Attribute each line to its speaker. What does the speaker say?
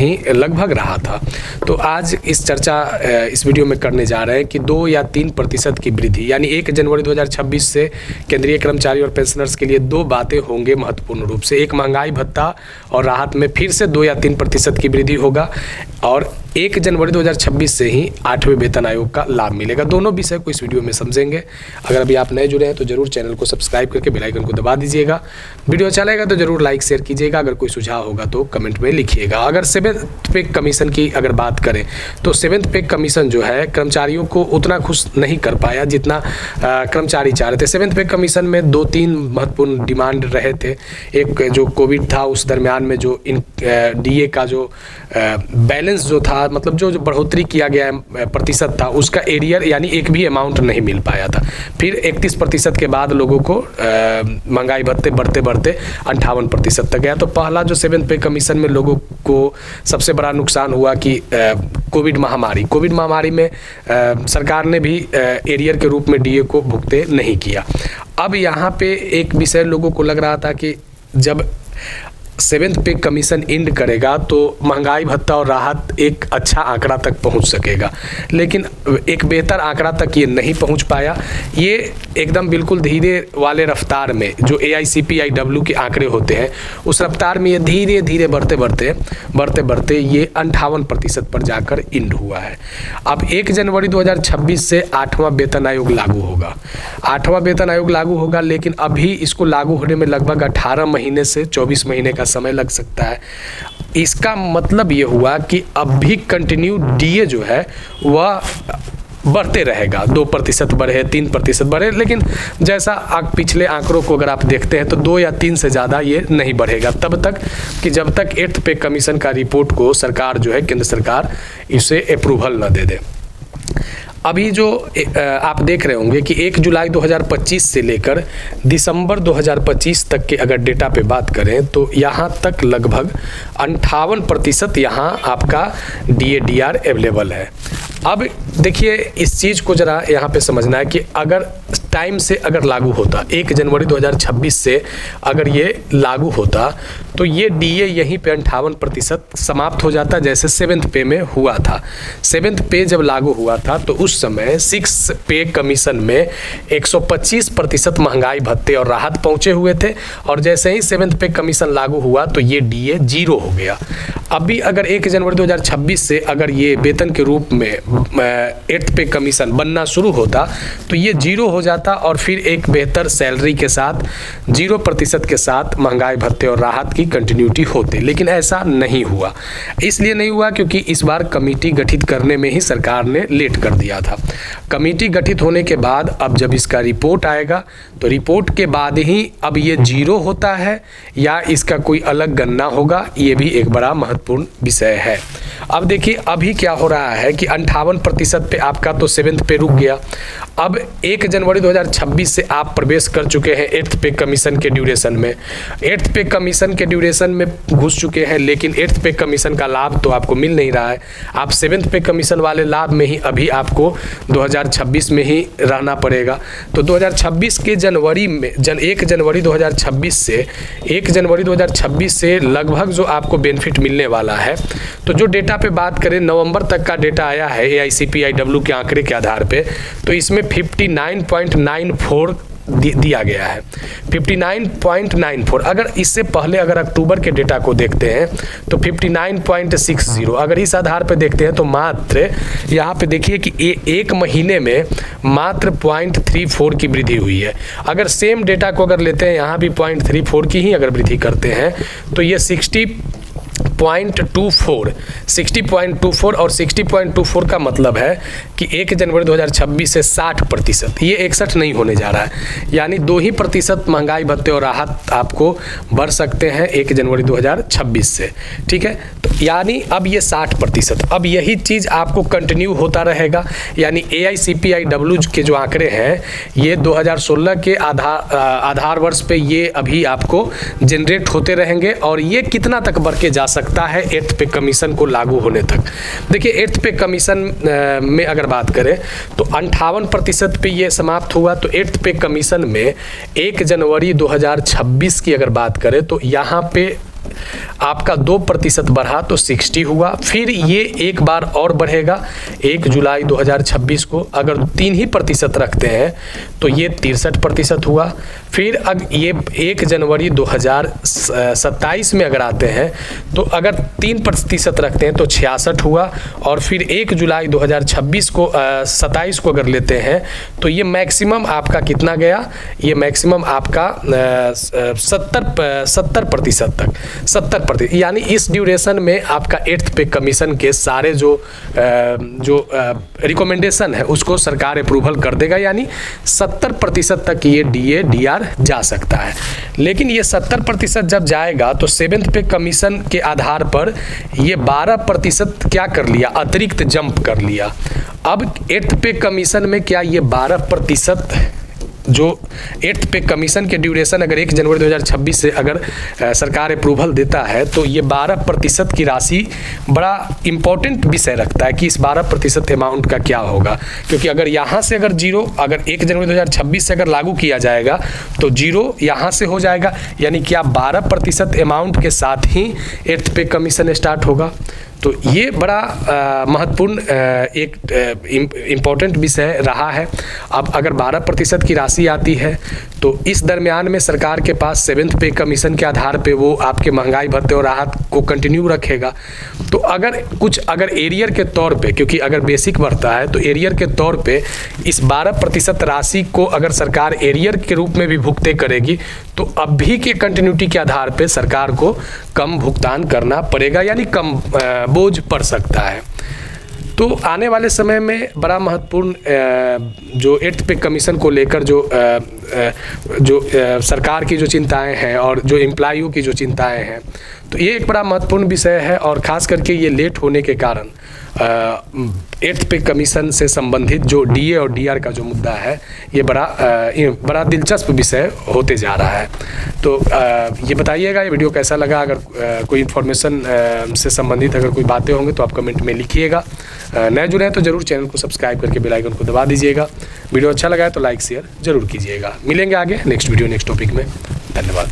Speaker 1: ही लगभग रहा था। तो आज इस चर्चा इस वीडियो में करने जा रहे हैं कि 2 या 3% की वृद्धि, यानी 1 जनवरी 2026 से केंद्रीय कर्मचारी और पेंशनर्स के लिए 2 बातें होंगे महत्वपूर्ण रूप से। एक, महंगाई भत्ता और राहत में फिर से 2 या 3% की वृद्धि होगा, और 1 जनवरी 2026 से ही 8वें वेतन आयोग का लाभ मिलेगा। दोनों विषय को इस वीडियो में समझेंगे। अगर अभी आप नए जुड़े हैं तो जरूर चैनल को सब्सक्राइब करके बेल आइकन को दबा दीजिएगा। वीडियो अच्छा लगेगा तो जरूर लाइक शेयर कीजिएगा। अगर कोई सुझाव होगा तो कमेंट में लिखिएगा। अगर 7th पे कमीशन की अगर बात करें तो 7th पे कमीशन जो है कर्मचारियों को उतना खुश नहीं कर पाया जितना कर्मचारी चाह रहे थे। 7th पे कमीशन में 2-3 महत्वपूर्ण डिमांड रहे थे। एक जो कोविड था उस दरमियान में जो DA का जो बैलेंस जो था, मतलब जो बढ़ोतरी किया गया प्रतिशत था, उसका एरियर यानी एक भी अमाउंट नहीं मिल पाया था। फिर 31% के बाद लोगों को महंगाई भत्ते बढ़ते बढ़ते 58% तक गया। तो पहला जो 7th पे कमीशन में लोगों को सबसे बड़ा नुकसान हुआ कि कोविड महामारी में सरकार ने भी एरियर के रूप में DA को भुगते नहीं किया। अब यहाँ पे एक विषय लोगों को लग रहा था कि जब 7th पे कमीशन एंड करेगा तो महंगाई भत्ता और राहत एक अच्छा आंकड़ा तक पहुंच सकेगा, लेकिन एक बेहतर आंकड़ा तक ये नहीं पहुंच पाया। ये एकदम बिल्कुल धीरे वाले रफ्तार में जो AICPIW के आंकड़े होते हैं उस रफ्तार में ये धीरे धीरे बढ़ते बढ़ते ये 58% पर जाकर एंड हुआ है। अब 1 जनवरी 2026 से 8वां वेतन आयोग लागू होगा। 8वां वेतन आयोग लागू होगा, लेकिन अभी इसको लागू होने में लगभग 18 महीने से 24 महीने का समय लग सकता है। इसका मतलब ये हुआ कि अब भी कंटिन्यू DA जो है वह बढ़ते रहेगा। 2% बढ़े, 3% बढ़े, लेकिन जैसा पिछले आंकड़ों को अगर आप देखते हैं तो 2 या 3 से ज़्यादा ये नहीं बढ़ेगा तब तक कि जब तक 8th पे कमीशन का रिपोर्ट को सरकार जो है, केंद्र सरकार, इसे अप्रूवल न दे दे। अभी जो आप देख रहे होंगे कि 1 जुलाई 2025 से लेकर दिसंबर 2025 तक के अगर डेटा पे बात करें तो यहाँ तक लगभग 58% यहाँ आपका DA/DR अवेलेबल है। अब देखिए इस चीज़ को ज़रा यहाँ पे समझना है कि अगर टाइम से अगर लागू होता 1 जनवरी 2026 से अगर ये लागू होता तो ये DA यहीं पे 58% समाप्त हो जाता, जैसे 7th पे में हुआ था। 7th पे जब लागू हुआ था तो उस समय 6 पे कमीशन में 125% महंगाई भत्ते और राहत पहुँचे हुए थे, और जैसे ही 7th पे कमीशन लागू हुआ तो ये DA 0 हो गया। अभी अगर 1 जनवरी 2026 से अगर ये वेतन के रूप में 8th पे कमीशन बनना शुरू होता तो ये 0 हो जाता, और फिर एक बेहतर सैलरी के साथ 0% के साथ महंगाई भत्ते और राहत की कंटिन्यूटी होते। लेकिन ऐसा नहीं हुआ। इसलिए नहीं हुआ क्योंकि इस बार कमेटी गठित करने में ही सरकार ने लेट कर दिया था। कमेटी गठित होने के बाद अब जब इसका रिपोर्ट आएगा तो रिपोर्ट के बाद ही अब ये 0 होता है या इसका कोई अलग गणना होगा, ये भी एक बड़ा महत्वपूर्ण विषय है। अब देखिए अभी क्या हो रहा है कि 58% पे आपका तो 7th पे रुक गया। अब 1 जनवरी 2026 से आप प्रवेश कर चुके हैं 8th पे कमीशन के ड्यूरेशन में। 8th पे कमीशन के ड्यूरेशन में घुस चुके हैं, लेकिन 8th पे कमीशन का लाभ तो आपको मिल नहीं रहा है। आप 7th पे कमीशन वाले लाभ में ही अभी आपको 2026 में ही रहना पड़ेगा। तो 2026 के जनवरी में 1 जनवरी 2026 से 1 जनवरी 2026 से लगभग जो आपको बेनिफिट मिलने वाला है, तो जो डेटा पे बात करें नवंबर तक का डेटा आया है AICPIW के आंकड़े के आधार पे, तो इसमें 59.94 दिया गया है। 59.94। अगर इससे पहले अगर अक्टूबर के डेटा को देखते हैं तो 59.60। अगर इस आधार पे देखते हैं तो मात्र यहाँ पे देखिए कि एक महीने में मात्र 0.34 की वृद्धि हुई है। अगर सेम डेटा को अगर लेते हैं यहाँ भी 0.34 की ही अगर वृद्धि करते हैं तो ये 60.24 और 60.24 का मतलब है कि 1 जनवरी 2026 से 60%, ये 61 नहीं होने जा रहा है, यानी 2% महंगाई भत्ते और राहत आपको बढ़ सकते हैं 1 जनवरी 2026 से। ठीक है, तो यानी अब ये 60%। अब यही चीज़ आपको कंटिन्यू होता रहेगा, यानी AICPIW के जो आंकड़े हैं ये 2016 के आधार वर्ष पे ये अभी आपको जनरेट होते रहेंगे, और ये कितना तक बढ़ के जा सकता है 8th पे कमीशन को लागू होने तक। देखिए 8th पे कमीशन में अगर बात करें तो 58% पे ये समाप्त हुआ, तो 8th पे कमीशन में 1 जनवरी 2026 की अगर बात करें तो यहाँ पे आपका 2% बढ़ा तो 60 हुआ, फिर ये एक बार और बढ़ेगा 1 जुलाई 2026 को। अगर 3 ही प्रतिशत रखते हैं तो ये 63% हुआ। फिर अब ये 1 जनवरी 2027 में अगर आते हैं तो अगर 3% रखते हैं तो 66 हुआ। और फिर 1 जुलाई 2026 को 27 को अगर लेते हैं तो ये मैक्सिमम आपका कितना गया, ये मैक्सिमम आपका 70% तक, 70%। यानी इस ड्यूरेशन में आपका 8th पे कमीशन के सारे जो रिकमेंडेशन है उसको सरकार अप्रूवल कर देगा, यानी 70% तक ये DA DR जा सकता है। लेकिन ये 70% जब जाएगा तो 7th पे कमीशन के आधार पर ये 12% क्या कर लिया, अतिरिक्त जंप कर लिया। अब 8th पे कमीशन में क्या ये 12% जो 8th पे कमीशन के ड्यूरेशन अगर 1 जनवरी 2026 से अगर सरकार अप्रूवल देता है तो ये 12% की राशि बड़ा इम्पोर्टेंट विषय रखता है कि इस 12% अमाउंट का क्या होगा। क्योंकि अगर यहाँ से अगर जीरो, अगर 1 जनवरी 2026 से अगर लागू किया जाएगा तो जीरो यहाँ से हो जाएगा, यानी कि 12% अमाउंट के साथ ही 8th पे कमीशन स्टार्ट होगा। तो ये बड़ा महत्वपूर्ण एक इम्पॉर्टेंट विषय रहा है। अब अगर 12% की राशि आती है तो इस दरमियान में सरकार के पास 7th पे कमीशन के आधार पे वो आपके महंगाई भत्ते और राहत को कंटिन्यू रखेगा। तो अगर एरियर के तौर पे, क्योंकि अगर बेसिक बढ़ता है तो एरियर के तौर पे इस 12% राशि को अगर सरकार एरियर के रूप में भी भुगते करेगी तो अभी के कंटिन्यूटी के आधार पे सरकार को कम भुगतान करना पड़ेगा, यानी कम बोझ पड़ सकता है। तो आने वाले समय में बड़ा महत्वपूर्ण जो 8th पे कमीशन को लेकर जो सरकार की जो चिंताएं हैं और जो एम्प्लॉइयों की जो चिंताएं हैं, तो ये एक बड़ा महत्वपूर्ण विषय है। और ख़ास करके ये लेट होने के कारण 8th पे कमीशन से संबंधित जो DA और DR का जो मुद्दा है ये बड़ा दिलचस्प विषय होते जा रहा है। तो ये बताइएगा ये वीडियो कैसा लगा। अगर कोई इन्फॉर्मेशन से संबंधित अगर कोई बातें होंगी तो आप कमेंट में लिखिएगा। नए जुड़े हैं तो ज़रूर चैनल को सब्सक्राइब करके बेल आइकन को दबा दीजिएगा। वीडियो अच्छा लगा है तो लाइक शेयर ज़रूर कीजिएगा। मिलेंगे आगे नेक्स्ट वीडियो नेक्स्ट टॉपिक में। धन्यवाद।